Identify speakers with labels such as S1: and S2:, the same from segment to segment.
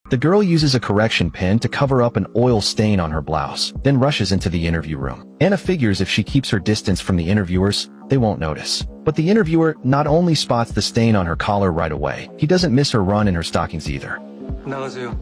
S1: The girl uses a correction pen to cover up an oil stain on her blouse, then rushes into the interview room. Anna figures if she keeps her distance from the interviewers, they won't notice. But the interviewer not only spots the stain on her collar right away, he doesn't miss her run in her stockings either.
S2: 나가세요.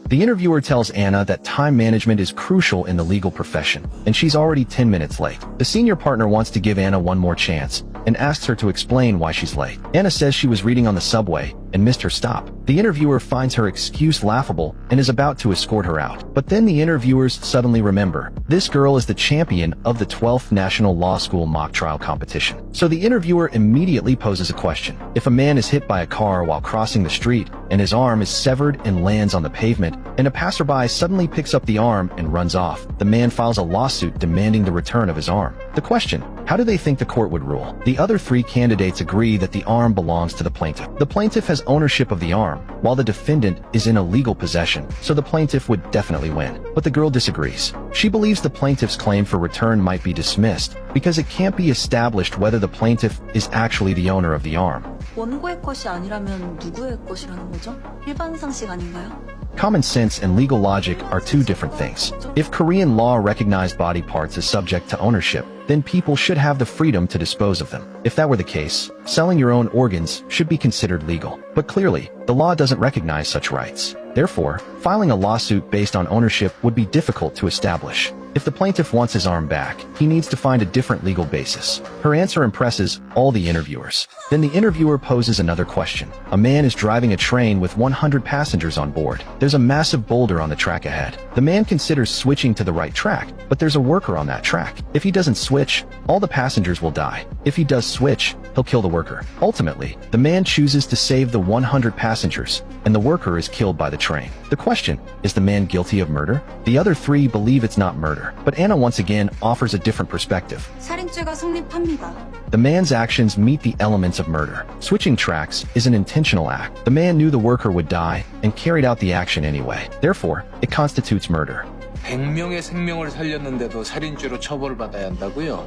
S1: The interviewer tells Anna that time management is crucial in the legal profession, and she's already 10 minutes late. The senior partner wants to give Anna one more chance, and asks her to explain why she's late. Anna says she was reading on the subway and missed her stop. The interviewer finds her excuse laughable and is about to escort her out. But then the interviewers suddenly remember, this girl is the champion of the 12th National Law School mock trial competition. So the interviewer immediately poses a question. If a man is hit by a car while crossing the street, and his arm is severed and lands on the pavement, and a passerby suddenly picks up the arm and runs off, the man files a lawsuit demanding the return of his arm. The question, how do they think the court would rule? The other three candidates agree that the arm belongs to the plaintiff. The plaintiff has ownership of the arm, while the defendant is in illegal possession, so the plaintiff would definitely win. But the girl disagrees. She believes the plaintiff's claim for return might be dismissed because it can't be established whether the plaintiff is actually the owner of the arm.
S3: 원고의 것이 아니라면 누구의 것이라는 거죠? 일반 상식 아닌가요?
S1: Common sense and legal logic are two different things. If Korean law recognized body parts as subject to ownership, then people should have the freedom to dispose of them. If that were the case, selling your own organs should be considered legal. But clearly, the law doesn't recognize such rights. Therefore, filing a lawsuit based on ownership would be difficult to establish. If the plaintiff wants his arm back, he needs to find a different legal basis. Her answer impresses all the interviewers. Then the interviewer poses another question. A man is driving a train with 100 passengers on board. There's a massive boulder on the track ahead. The man considers switching to the right track, but there's a worker on that track. If he doesn't switch, all the passengers will die. If he does switch, he'll kill the worker. Ultimately, the man chooses to save the 100 passengers, and the worker is killed by the train. The question, is the man guilty of murder? The other three believe it's not murder, but Anna once again offers a different perspective.
S3: 살인죄가 성립합니다.
S1: The man's actions meet the elements of murder. Switching tracks is an intentional act. The man knew the worker would die and carried out the action anyway. Therefore, it constitutes murder.
S2: 100명의 생명을 살렸는데도 살인죄로 처벌받아야 한다고요?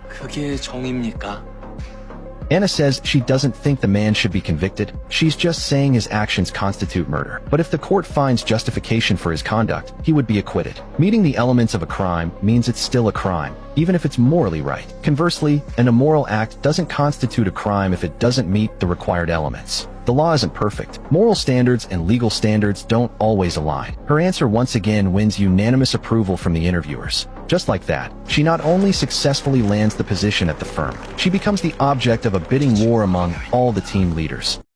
S2: 그게 정의입니까?
S1: Anna says she doesn't think the man should be convicted. She's just saying his actions constitute murder. But if the court finds justification for his conduct, he would be acquitted. Meeting the elements of a crime means it's still a crime, even if it's morally right. Conversely, an immoral act doesn't constitute a crime if it doesn't meet the required elements. The law isn't perfect. Moral standards and legal standards don't always align. Her answer once again wins unanimous approval from the interviewers. Just like that, she not only successfully lands the position at the firm, she becomes the object of a bidding war among all the team leaders.